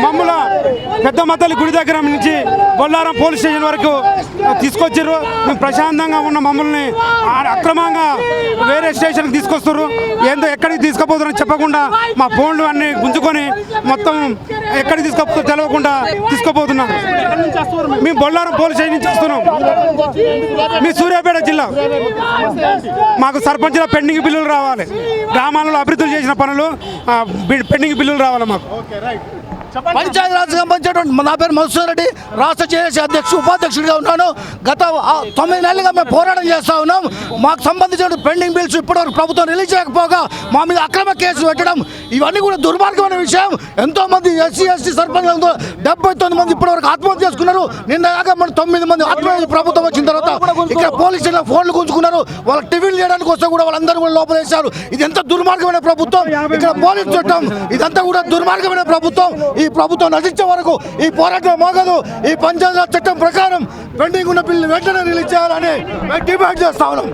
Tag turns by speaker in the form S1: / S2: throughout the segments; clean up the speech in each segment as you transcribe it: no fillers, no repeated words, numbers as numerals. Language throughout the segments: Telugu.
S1: మమ్మల్ని పెద్దమతల్లి గుడి దగ్గర నుంచి బొల్లారం పోలీస్ స్టేషన్ వరకు తీసుకొచ్చారు. మేము ప్రశాంతంగా ఉన్న మమ్మల్ని అక్రమంగా వేరే స్టేషన్కి తీసుకొస్తారు. ఏందో ఎక్కడికి తీసుకుపోతారని చెప్పకుండా మా ఫోన్లు అన్నీ గుంజుకొని మొత్తం ఎక్కడికి తీసుకపోతే తెలియకుండా తీసుకుపోతున్నారు. మేము బొల్లారం పోలీస్ స్టేషన్ నుంచి వస్తున్నాం. మీ సూర్యాపేట జిల్లా. మాకు సర్పంచ్ల పెండింగ్ బిల్లులు రావాలి. గ్రామాలలో అభివృద్ధులు చేసిన పనులు పెండింగ్ బిల్లులు రావాలి మాకు.
S2: పంచాయతీరాజ్ సంబంధించినటువంటి నా పేరు మధుసూదన్ రెడ్డి, రాష్ట్ర జేఏసీ ఉపాధ్యక్షుడిగా ఉన్నాను. గత 9 నెలలుగా మేము పోరాటం చేస్తూ ఉన్నాం. మాకు సంబంధించిన పెండింగ్ బిల్స్ ఇప్పటివరకు ప్రభుత్వం రిలీజ్ చేయకపోగా మా మీద అక్రమ కేసులు పెట్టడం ఇవన్నీ కూడా దుర్మార్గమైన విషయం. ఎంతోమంది SC/ST సర్పంచులతో 79 మంది ఇప్పటివరకు ఆత్మహత్య చేసుకున్నారు. నిన్న దాకా మన 9 మంది ఆత్మహత్య ప్రభుత్వం వచ్చిన తర్వాత ఇక్కడ పోలీస్ స్టేషన్లో ఫోన్లు గుంజుకున్నారు. వాళ్ళకి టిఫిన్లు చేయడానికి వస్తే కూడా వాళ్ళందరూ కూడా లోపల వేశారు. ఇది ఎంత దుర్మార్గమైన ప్రభుత్వం. ఇక్కడ పోలీస్ చట్టం ఇదంతా కూడా దుర్మార్గమైన ప్రభుత్వం. ఈ ప్రభుత్వం నశించే వరకు ఈ పోరాటం మోగదు. ఈ పంచాయతీరాజ్ చట్టం ప్రకారం పెండింగ్ ఉన్న బిల్లు వెంటనే రిలీజ్ చేయాలని మేము డిమాండ్ చేస్తా ఉన్నాం.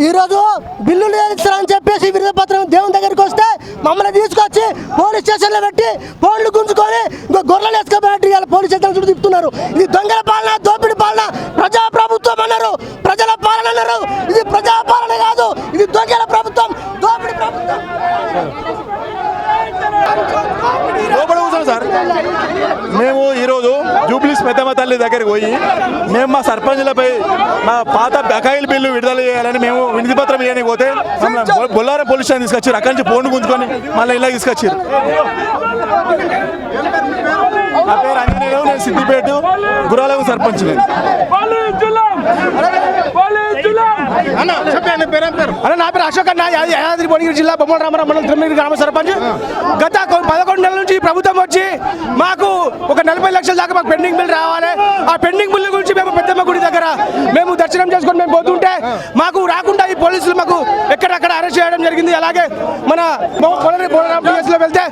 S3: ఈరోజు బిల్లులు ఇస్తారని చెప్పేసి విరుద్ధ పత్రం దేవుని దగ్గరికి వస్తే మమ్మల్ని తీసుకొచ్చి పోలీస్ స్టేషన్లో పెట్టి ఫోన్లు గుంజుకొని గొర్రెలు వేసుకోబెట్టి పోలీస్ స్టేషన్ చుట్టూ తిప్పుతున్నారు. ఇది దొంగల పాలన, దోపిడి పాలన, ప్రజా ప్రభుత్వం అన్నారు, ప్రజల పాలన అన్నారు. ఇది ప్రజా పాలన కాదు, ఇది దొంగల ప్రభుత్వం, దోపిడి ప్రభుత్వం.
S4: సార్ మేము ఈరోజు జూబ్లీస్ పెద్దమ్మ తల్లి దగ్గరికి పోయి మేము మా సర్పంచ్లపై మా పాత బకాయిల బిల్లు విడుదల చేయాలని మేము వినతి పత్రం ఇవ్వడానికి పోతే బొల్లారం పోలీస్ స్టేషన్ తీసుకొచ్చారు. అక్కడి నుంచి ఫోన్ గుంజుకొని మళ్ళీ ఇలా తీసుకొచ్చారు. నా పేరు అంజనేయులు, నేను సిద్దిపేట గురాలం సర్పంచ్.
S2: నా పేరు అశోక్ అన్న, యాదాద్రి భువనగిరి జిల్లా బొమ్మల రామారావు మండలం తిరుమల గ్రామ సర్పంచ్. గత 11 నెలల నుంచి ప్రభుత్వం వచ్చి మాకు ఒక 40 లక్షల దాకా మాకు పెండింగ్ బిల్ రావాలి. ఆ పెండింగ్ బిల్ గురించి మేము పెద్దమ్మ గుడి దగ్గర మేము దర్శనం చేసుకొని మేము పోతుంటే మాకు రాకుండా ఈ పోలీసులు మాకు ఎక్కడక్కడ అరెస్ట్ చేయడం జరిగింది. అలాగే మన పోలీసులో వెళ్తే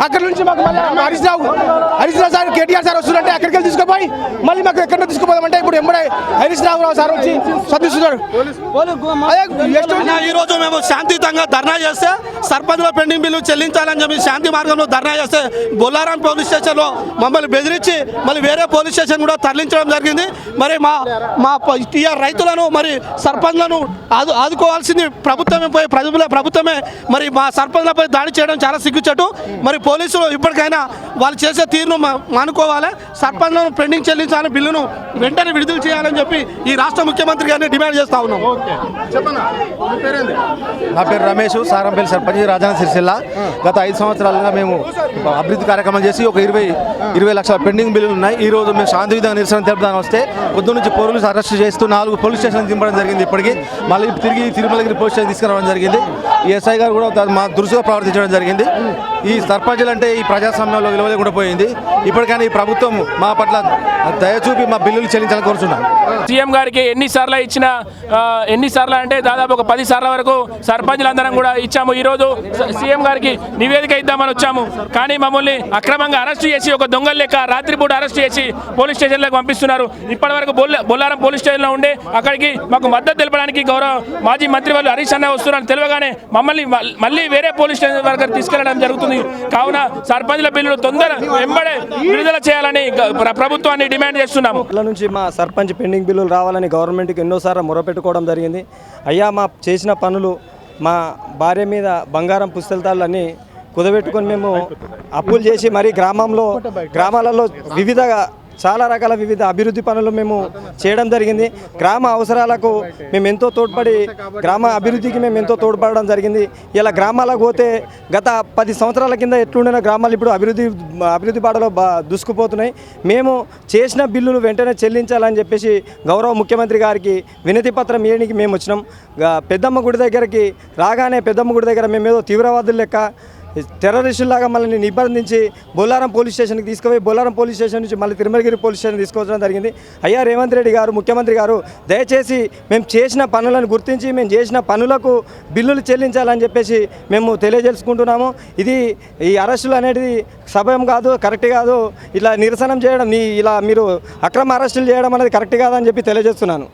S2: అక్కడ నుంచి మాకు హరీష్ రావు సార్, కేటీఆర్ సార్ వస్తుందంటే అక్కడికి వెళ్ళి తీసుకుపోయి మళ్ళీ మాకు ఎక్కడ తీసుకుపోదామంటే ఇప్పుడు ఎంబడే హరీష్ రావు సార్ వచ్చి సర్దిస్తున్నాడు.
S5: ఈరోజు మేము శాంతియుతంగా ధర్నా చేస్తే సర్పంచ్ల పెండింగ్ బిల్లు చెల్లించాలని చెప్పి శాంతి మార్గంలో ధర్నా చేస్తే బొల్లారం పోలీస్ స్టేషన్లో మమ్మల్ని బెదిరించి మళ్ళీ వేరే పోలీస్ స్టేషన్ కూడా తరలించడం జరిగింది. మరి మా రైతులను మరి సర్పంచ్లను ఆదుకోవాల్సింది ప్రభుత్వమే పోయి ప్రభుత్వమే మరి మా సర్పంచ్లపై దాడి చేయడం చాలా సిగ్గుచెట్టు. మరి పోలీసులు ఇప్పటికైనా వాళ్ళు చేసే తీరును మానుకోవాలి. సర్పంచ్లను పెండింగ్ చెల్లించాలని బిల్లును వెంటనే విడుదల చేయాలని చెప్పి ఈ రాష్ట్ర ముఖ్యమంత్రి గారిని డిమాండ్ చేస్తా ఉన్నాం.
S4: నా పేరు రమేష్, సారంపల్లి సర్పంచ్, రాజన్న సిరిసిల్ల. గత 5 సంవత్సరాలుగా మేము అభివృద్ధి కార్యక్రమాలు చేసి ఒక 20 లక్షల పెండింగ్ బిల్లులు ఉన్నాయి. ఈ రోజు మేము శాంతియుతంగా నిరసన తెలుపుదాని వస్తే పొద్దు నుంచి పోలీసులు అరెస్ట్ చేస్తూ 4 పోలీస్ స్టేషన్ దింపడం జరిగింది. ఇప్పటికీ మళ్ళీ తిరిగి తిరుమలగిరి పోలీస్ స్టేషన్ తీసుకురావడం జరిగింది. ఈ SI గారు కూడా మా దురుసుగా ప్రవర్తించడం జరిగింది. ఈ సర్పంచులు అంటే ఈ ప్రజాస్వామ్యంలో విలువ లేకుండా పోయింది. ఇప్పటికైనా ఈ ప్రభుత్వం మా పట్ల దయచూపి మా బిల్లులు చెల్లించాలని కోరుతున్నాం.
S6: సీఎం గారికి ఎన్నిసార్లు అంటే దాదాపు ఒక 10 సార్ల వరకు సర్పంచులందరం కూడా ఇచ్చాము. ఈరోజు సీఎం గారికి నివేదిక ఇద్దామని వచ్చాము. కానీ మమ్మల్ని అక్రమంగా అరెస్ట్ చేసి ఒక దొంగల లెక్క రాత్రిపూట అరెస్ట్ చేసి పోలీస్ స్టేషన్లకు పంపిస్తున్నారు. ఇప్పటి వరకు బొల్లారం పోలీస్ స్టేషన్లో ఉండే అక్కడికి మాకు మద్దతు తెలపడానికి గౌరవ మాజీ మంత్రి వాళ్ళు హరీష్ అన్న వస్తున్నారని తెలియగానే మమ్మల్ని మళ్ళీ వేరే పోలీస్ స్టేషన్ వరకు తీసుకెళ్లడం జరుగుతుంది. కావున సర్పంచ్ల బిల్లులు తొందర వెంబడే విడుదల చేయాలని ప్రభుత్వాన్ని డిమాండ్ చేస్తున్నాము.
S7: నుంచి మా సర్పంచ్ పెండింగ్ బిల్లులు రావాలని గవర్నమెంట్కి ఎన్నోసార్లు మొరపెట్టుకోవడం జరిగింది. అయ్యా మా చేసిన పనులు, మా భార్య మీద బంగారం పుస్తకాలన్నీ కుదబెట్టుకొని మేము అప్పులు చేసి మరి గ్రామాలలో చాలా రకాల వివిధ అభివృద్ధి పనులు మేము చేయడం జరిగింది. గ్రామ అవసరాలకు మేము ఎంతో తోడ్పడి గ్రామ అభివృద్ధికి మేము ఎంతో తోడ్పడడం జరిగింది. ఇలా గ్రామాలకు పోతే గత 10 సంవత్సరాల కింద ఎట్లుండిన గ్రామాలు ఇప్పుడు అభివృద్ధి బాటలో దూసుకుపోతున్నాయి. మేము చేసిన బిల్లులు వెంటనే చెల్లించాలని చెప్పేసి గౌరవ ముఖ్యమంత్రి గారికి వినతి పత్రం ఇవ్వడానికి మేము వచ్చినాం. పెద్దమ్మ గుడి దగ్గరికి రాగానే పెద్దమ్మ గుడి దగ్గర మేము ఏదో తీవ్రవాదులు లెక్క టెర్రరిస్టులాగా మళ్ళీ నిబంధించి బొల్లారం పోలీస్ స్టేషన్కి తీసుకుపోయి బొల్లారం పోలీస్ స్టేషన్ నుంచి మళ్ళీ తిరుమలగిరి పోలీస్ స్టేషన్ తీసుకొచ్చడం జరిగింది. అయ్యా రేవంత్ రెడ్డి గారు, ముఖ్యమంత్రి గారు, దయచేసి మేము చేసిన పనులను గుర్తించి మేము చేసిన పనులకు బిల్లులు చెల్లించాలని చెప్పేసి మేము తెలియజేసుకుంటున్నాము. ఈ అరెస్టులు అనేది సభ్యం కాదు, కరెక్ట్ కాదు. ఇలా నిరసనం చేయడం, ఇలా మీరు అక్రమ అరెస్టులు చేయడం అనేది కరెక్ట్ కాదని చెప్పి తెలియజేస్తున్నాను.